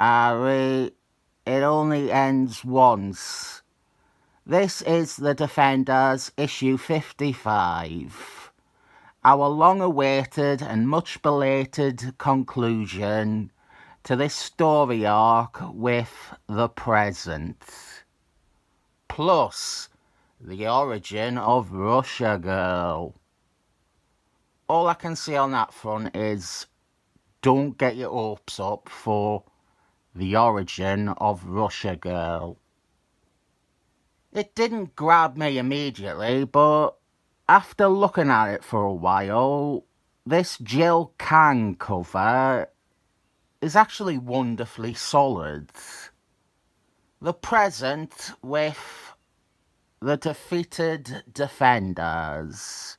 Harry, it only ends once. This is The Defenders, issue 55. Our long-awaited and much belated conclusion to this story arc with the present. Plus, the origin of Russia Girl. All I can say on that front is don't get your hopes up for the origin of Russia Girl. It didn't grab me immediately, but after looking at it for a while, this Jill Kang cover is actually wonderfully solid. The present with the defeated defenders.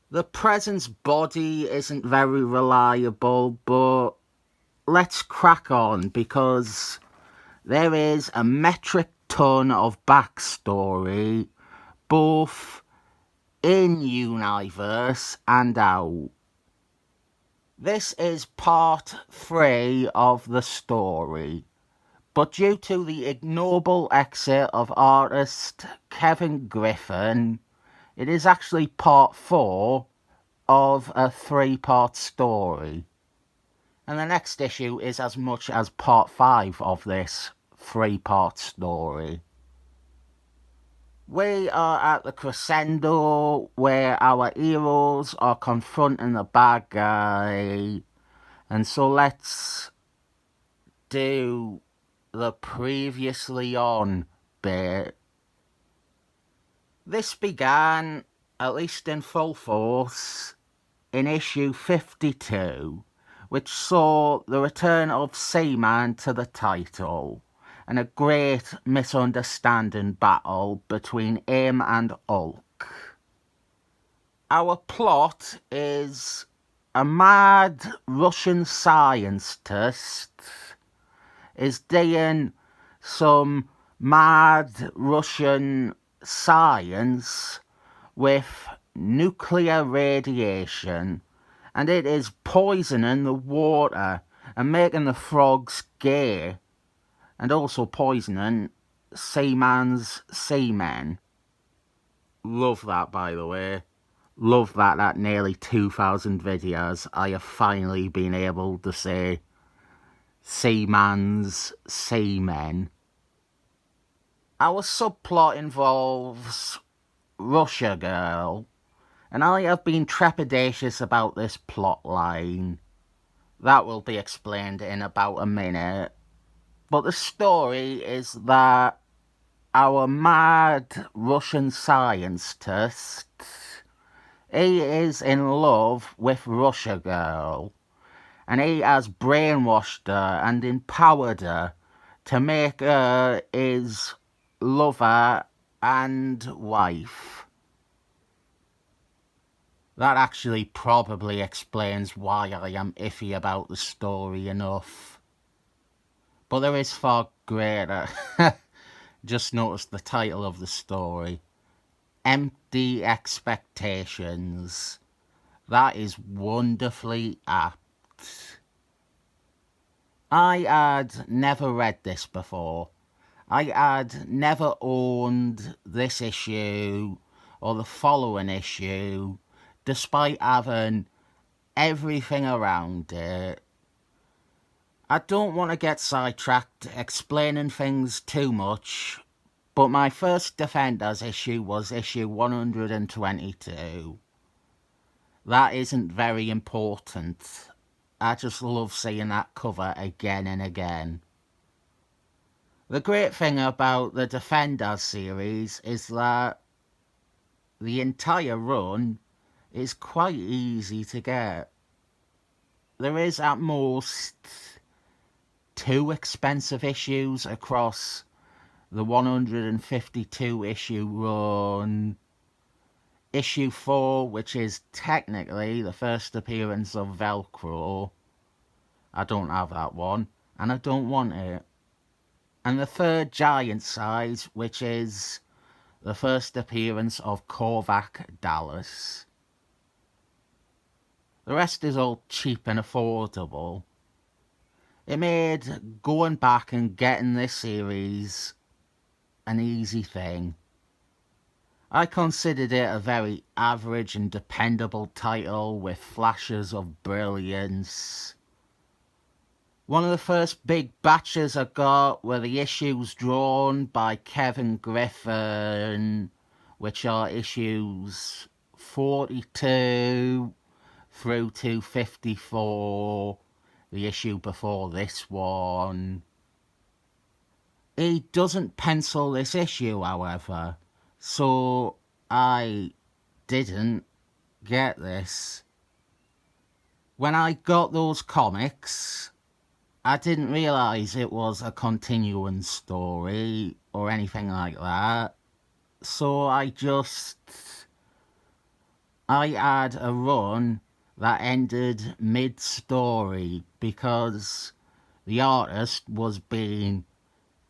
The present's body isn't very reliable, but let's crack on because there is a metric ton of backstory both in universe and out. This is part 3 of the story, but due to the ignoble exit of artist Kevin Griffin, it is actually part 4 of a 3-part story. And the next issue is as much as part 5 of this 3-part story. We are at the crescendo where our heroes are confronting the bad guy. And so let's do the previously on bit. This began, at least in full force, in issue 52, which saw the return of Seaman to the title, and a great misunderstanding battle between him and Hulk. Our plot is a mad Russian scientist is doing some mad Russian science with nuclear radiation, and it is poisoning the water and making the frogs gay, and also poisoning Seaman's seamen. Love that, by the way. Love that at nearly 2,000 videos I have finally been able to say Seaman's seamen. Our subplot involves Russia Girl, and I have been trepidatious about this plot line. That will be explained in about a minute. But the story is that our mad Russian scientist, he is in love with Russia Girl, and he has brainwashed her and empowered her to make her his lover and wife. That actually probably explains why I am iffy about the story enough. But there is far greater. Just noticed the title of the story. Empty Expectations. That is wonderfully apt. I had never read this before. I had never owned this issue or the following issue, despite having everything around it. I don't want to get sidetracked explaining things too much, but my first Defenders issue was issue 122. That isn't very important. I just love seeing that cover again and again. The great thing about the Defenders series is that the entire run is quite easy to get. There is at most 2 expensive issues across the 152 issue run. Issue 4, which is technically the first appearance of Velcro. I don't have that one, and I don't want it. And the 3rd giant size, which is the first appearance of Korvac Dallas. The rest is all cheap and affordable. It made going back and getting this series an easy thing. I considered it a very average and dependable title with flashes of brilliance. One of the first big batches I got were the issues drawn by Kevin Griffin, which are issues 42 through to 54, the issue before this one. He doesn't pencil this issue, however, so I didn't get this. When I got those comics, I didn't realise it was a continuing story or anything like that. So I had a run that ended mid-story because the artist was being,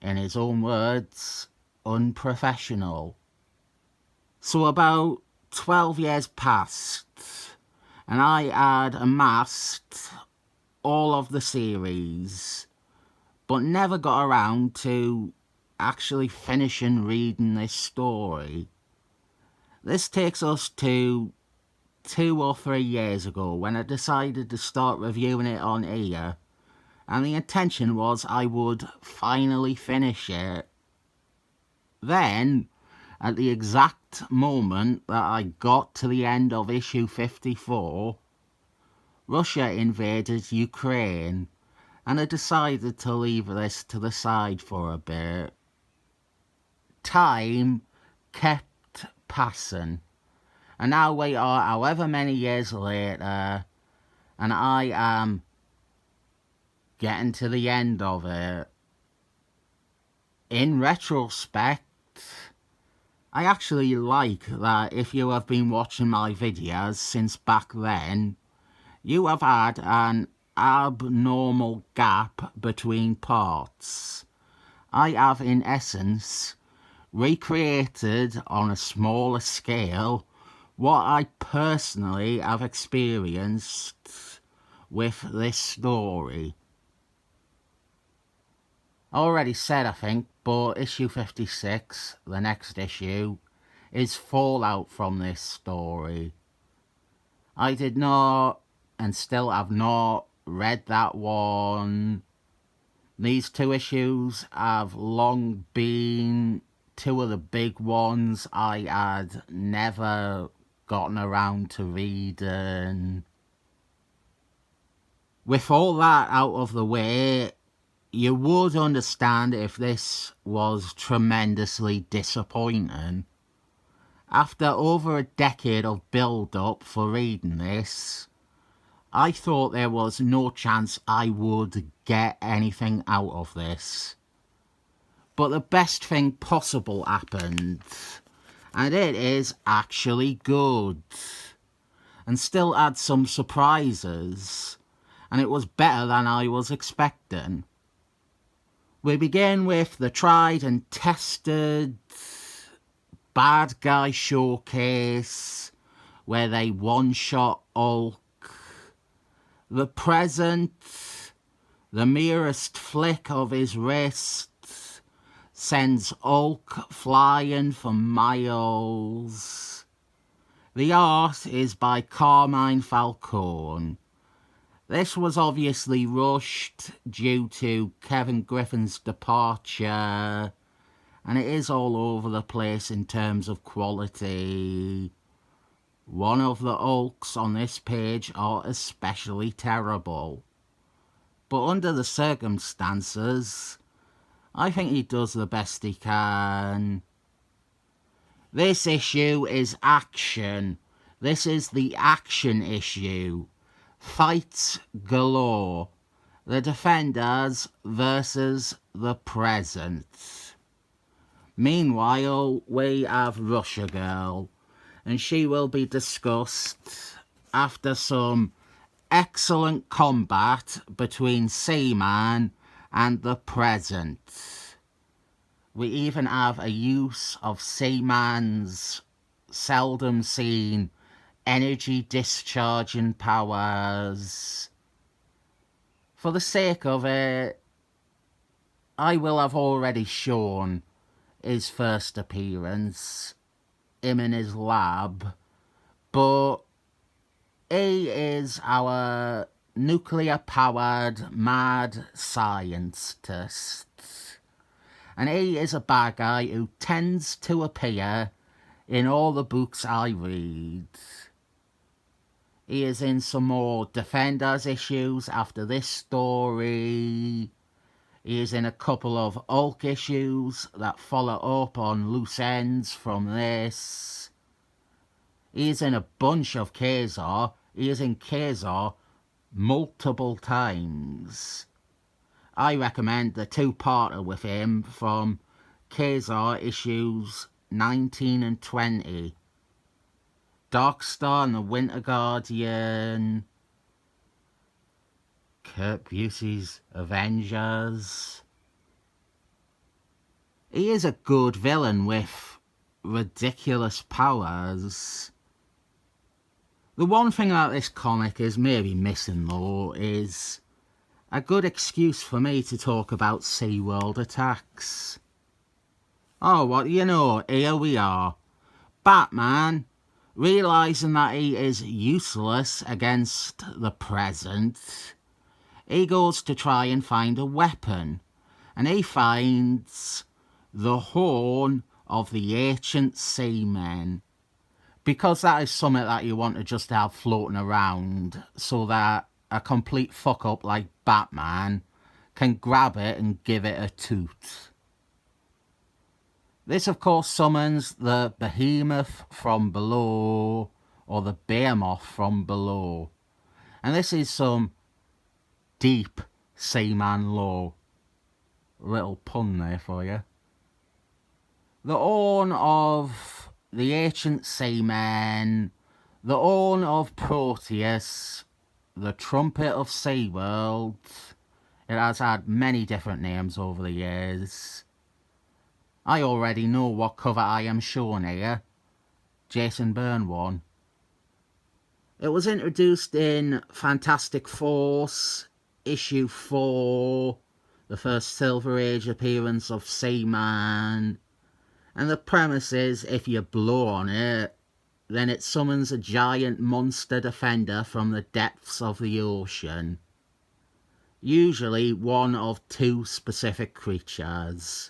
in his own words, unprofessional. So about 12 years passed and I had amassed all of the series, but never got around to actually finishing reading this story. This takes us to 2 or 3 years ago when I decided to start reviewing it on here, and the intention was I would finally finish it. Then, at the exact moment that I got to the end of issue 54, Russia invaded Ukraine, and I decided to leave this to the side for a bit. Time kept passing, and now we are however many years later, and I am getting to the end of it. In retrospect, I actually like that if you have been watching my videos since back then, you have had an abnormal gap between parts. I have, in essence, recreated on a smaller scale what I personally have experienced with this story. I already said, I think, but issue 56, the next issue, is fallout from this story. I did not, and still have not, read that one. These 2 issues have long been 2 of the big ones I had never gotten around to reading. With all that out of the way, you would understand if this was tremendously disappointing. After over a decade of build-up for reading this, I thought there was no chance I would get anything out of this. But the best thing possible happened, and it is actually good, and still had some surprises, and it was better than I was expecting. We begin with the tried and tested bad guy showcase, where they one-shot Hulk. The present, the merest flick of his wrist, sends Hulk flying for miles. The art is by Carmine Falcone. This was obviously rushed due to Kevin Griffin's departure, and it is all over the place in terms of quality. One of the Hulks on this page are especially terrible. But under the circumstances, I think he does the best he can. This issue is action. This is the action issue. Fights galore. The Defenders versus the present. Meanwhile, we have Russia Girl, and she will be discussed after some excellent combat between Seaman and the present. We even have a use of Seaman's seldom seen energy discharging powers. For the sake of it, I will have already shown his first appearance, him in his lab, but he is our nuclear-powered mad scientist. And he is a bad guy who tends to appear in all the books I read. He is in some more Defenders issues after this story. He is in a couple of Hulk issues that follow up on loose ends from this. He is in a bunch of Kazar. He is in Kazar multiple times. I recommend the two-parter with him from Kazar issues 19 and 20. Darkstar and the Winter Guardian. Kurt Busey's Avengers. He is a good villain with ridiculous powers. The one thing that this comic is maybe missing though is a good excuse for me to talk about SeaWorld attacks. Oh, what you know, here we are. Batman, realising that he is useless against the present, he goes to try and find a weapon, and he finds the horn of the ancient seamen. Because that is something that you want to just have floating around so that a complete fuck-up like Batman can grab it and give it a toot. This, of course, summons the behemoth from below, or the behemoth from below. And this is some deep seaman lore. Little pun there for you. The horn of the ancient seamen, the horn of Proteus, the trumpet of SeaWorld. It has had many different names over the years. I already know what cover I am showing here. Jason Byrne one. It was introduced in Fantastic Force, issue 4, the first Silver Age appearance of Seaman. And the premise is, if you blow on it, then it summons a giant monster defender from the depths of the ocean. Usually one of two specific creatures.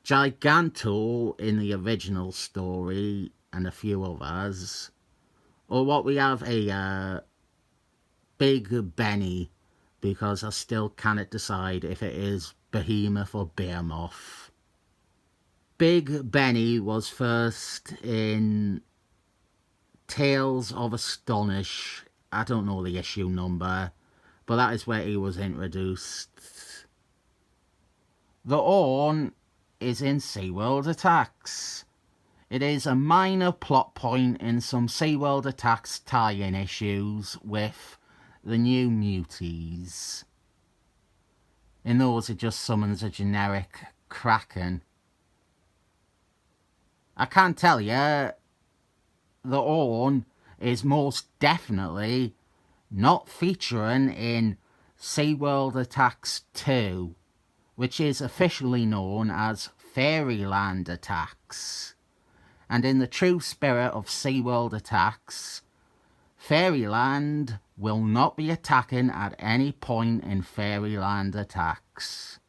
Giganto in the original story and a few others. Or what we have a Big Benny, because I still cannot decide if it is Behemoth or Behemoth. Big Benny was first in Tales of Astonish. I don't know the issue number, but that is where he was introduced. The horn is in SeaWorld Attacks. It is a minor plot point in some SeaWorld Attacks tie-in issues with the new muties. In those it just summons a generic Kraken. I can tell you, the horn is most definitely not featuring in SeaWorld Attacks 2, which is officially known as Fairyland Attacks. And in the true spirit of SeaWorld Attacks, Fairyland will not be attacking at any point in Fairyland Attacks.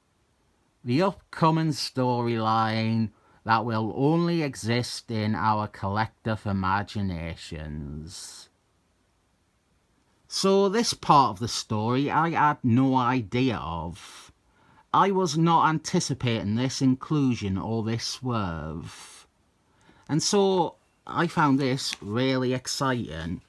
The upcoming storyline that will only exist in our collective imaginations. So this part of the story I had no idea of. I was not anticipating this inclusion or this swerve. And so I found this really exciting.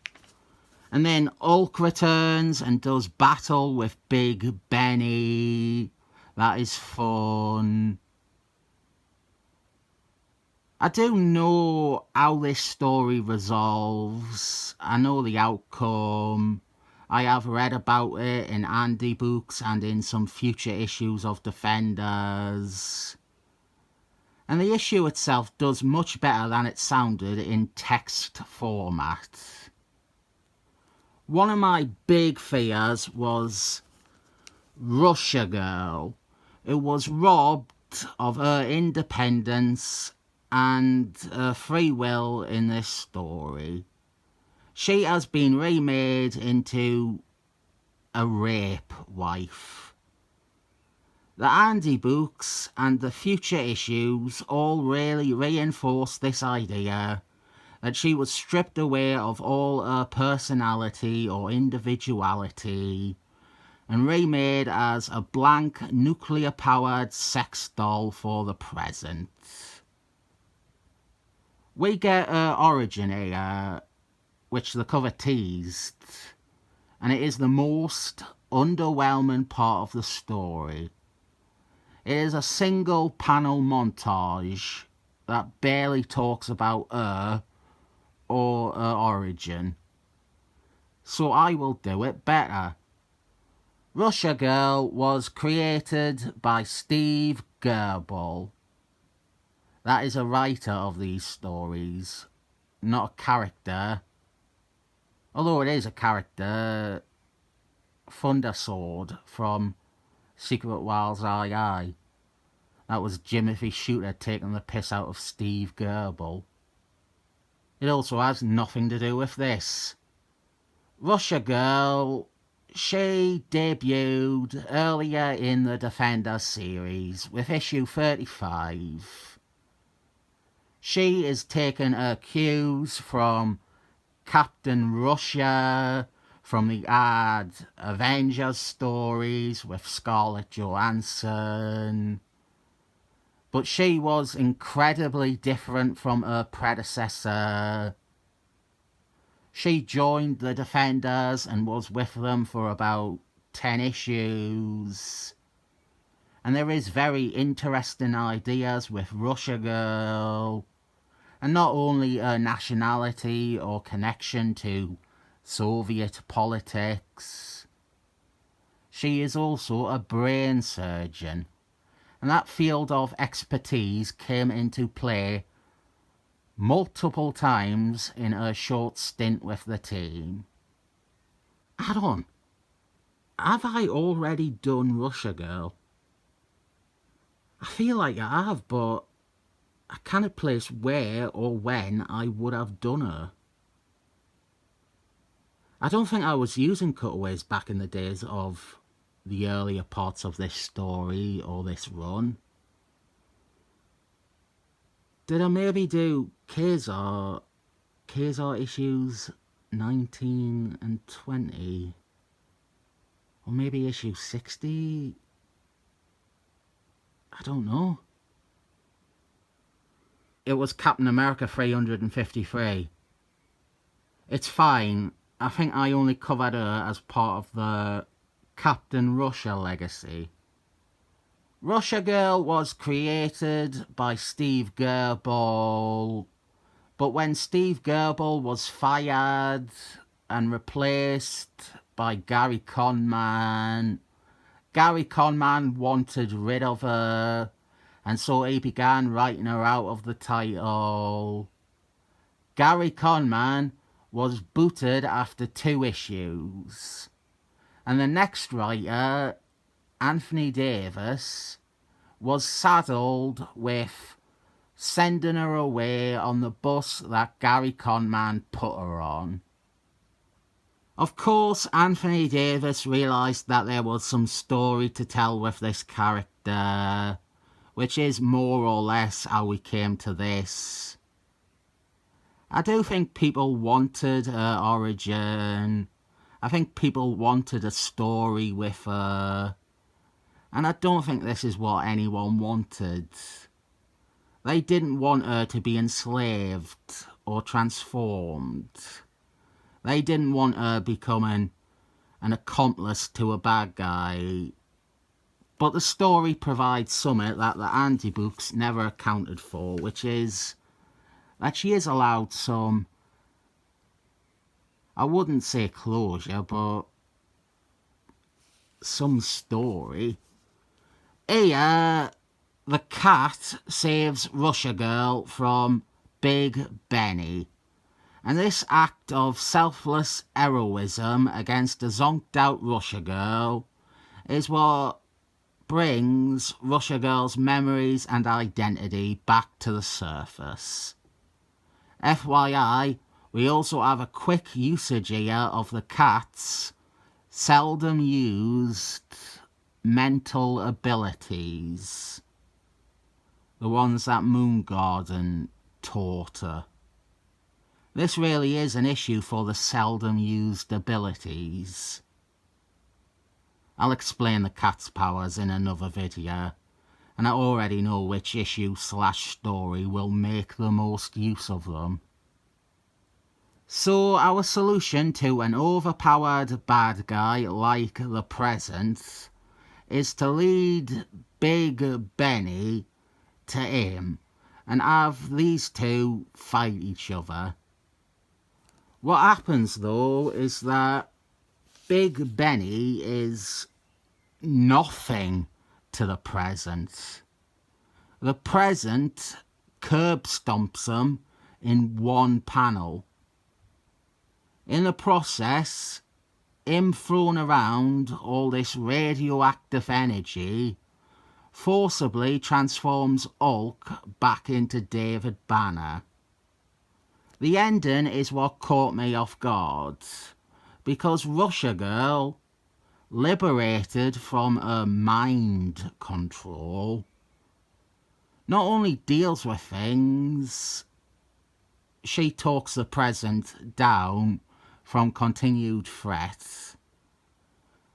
And then Hulk returns and does battle with Big Benny. That is fun. I do know how this story resolves. I know the outcome. I have read about it in Andy books and in some future issues of Defenders. And the issue itself does much better than it sounded in text format. One of my big fears was Russia Girl, who was robbed of her independence and free will in this story. She has been remade into a rape wife. The Andy books and the future issues all really reinforce this idea that she was stripped away of all her personality or individuality and remade as a blank nuclear-powered sex doll for the present. We get her origin here, which the cover teased, and it is the most underwhelming part of the story. It is a single panel montage that barely talks about her or her origin. So I will do it better. Russia Girl was created by Steve Gerbil. That is a writer of these stories, not a character. Although it is a character, Thundersword from Secret Wild's II. That was Jimothy Shooter taking the piss out of Steve Gerbil. It also has nothing to do with this. Russia Girl, she debuted earlier in the Defender series with issue 35. She is taking her cues from Captain Russia, from the ad Avengers stories with Scarlett Johansson. But she was incredibly different from her predecessor. She joined the Defenders and was with them for about 10 issues. And there is very interesting ideas with Russia Girl. And not only her nationality or connection to Soviet politics. She is also a brain surgeon. And that field of expertise came into play multiple times in her short stint with the team. Adam, have I already done Russia Girl? I feel like I have, but I cannot place where or when I would have done her. I don't think I was using cutaways back in the days of the earlier parts of this story or this run. Did I maybe do Kazar issues 19 and 20? Or maybe issue 60? I don't know. It was Captain America 353. It's fine. I think I only covered her as part of the Captain Russia legacy. Russia Girl was created by Steve Gerbil, but when Steve Gerbil was fired and replaced by Gary Conman, Gary Conman wanted rid of her, and so he began writing her out of the title. Gary Conman was booted after 2 issues. And the next writer, Anthony Davis, was saddled with sending her away on the bus that Gary Conman put her on. Of course, Anthony Davis realised that there was some story to tell with this character, which is more or less how we came to this. I do think people wanted her origin. I think people wanted a story with her. And I don't think this is what anyone wanted. They didn't want her to be enslaved or transformed. They didn't want her becoming an accomplice to a bad guy. But the story provides something that the Andy books never accounted for, which is that she is allowed some, I wouldn't say closure, but some story. Here, the cat saves Russia Girl from Big Benny. And this act of selfless heroism against a zonked out Russia Girl is what brings Russia Girl's memories and identity back to the surface. FYI, we also have a quick usage here of the cat's seldom used mental abilities. The ones that Moon Garden taught her. This really is an issue for the seldom used abilities. I'll explain the cat's powers in another video, and I already know which issue/story will make the most use of them. So our solution to an overpowered bad guy like the Present is to lead Big Benny to him and have these two fight each other. What happens though is that Big Benny is nothing to the Present. The Present curb stomps him in one panel. In the process, him throwing around all this radioactive energy forcibly transforms Hulk back into David Banner. The ending is what caught me off guard, because Russia Girl, liberated from her mind control, not only deals with things, she talks the Present down from continued threat,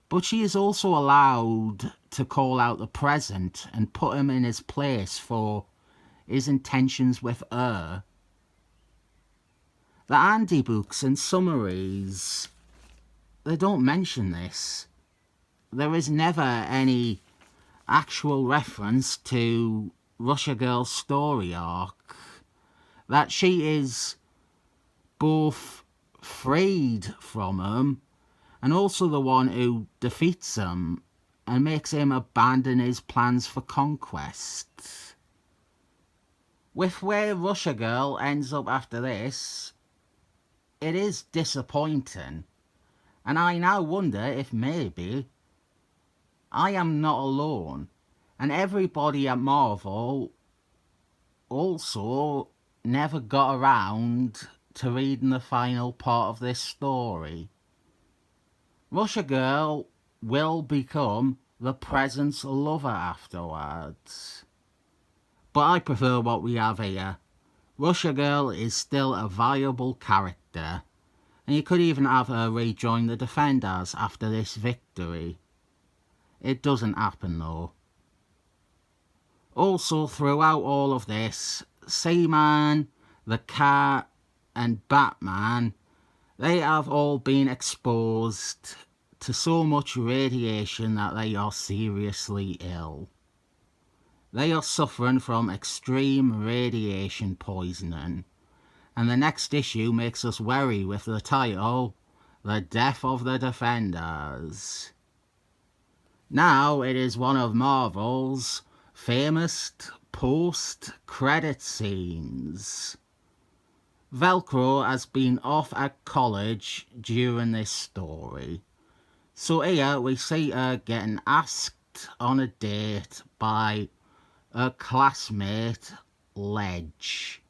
but she is also allowed to call out the Present and put him in his place for his intentions with her. The Andy books and summaries, they don't mention this. There is never any actual reference to Russia Girl's story arc, that she is both freed from him and also the one who defeats him and makes him abandon his plans for conquest. With where Russia Girl ends up after this, it is disappointing, and I now wonder if maybe I am not alone, and everybody at Marvel also never got around to reading the final part of this story. Russia Girl will become the Present's lover afterwards. But I prefer what we have here. Russia Girl is still a viable character, and you could even have her rejoin the Defenders after this victory. It doesn't happen though. Also, throughout all of this, Seaman, the Cat, and Batman, they have all been exposed to so much radiation that they are seriously ill. They are suffering from extreme radiation poisoning, and the next issue makes us wary with the title, The Death of the Defenders. Now it is one of Marvel's famous post-credit scenes. Velcro has been off at college during this story, so here we see her getting asked on a date by her classmate Ledge,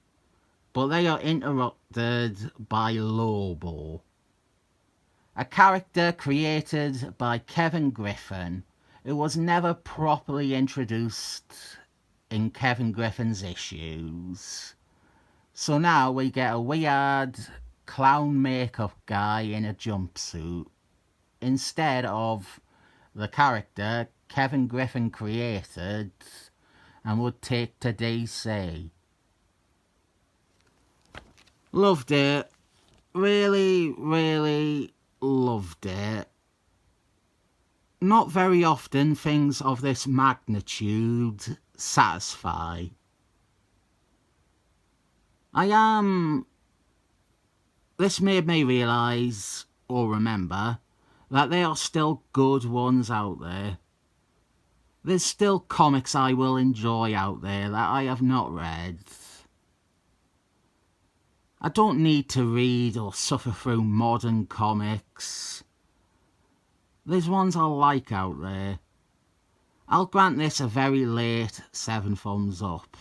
but they are interrupted by Lobo, a character created by Kevin Griffin, who was never properly introduced in Kevin Griffin's issues. So now we get a weird clown makeup guy in a jumpsuit instead of the character Kevin Griffin created and would take to DC. Loved it. Really, really loved it. Not very often things of this magnitude satisfy. This made me realise, or remember, that there are still good ones out there. There's still comics I will enjoy out there that I have not read. I don't need to read or suffer through modern comics. There's ones I like out there. I'll grant this a very late 7 thumbs up.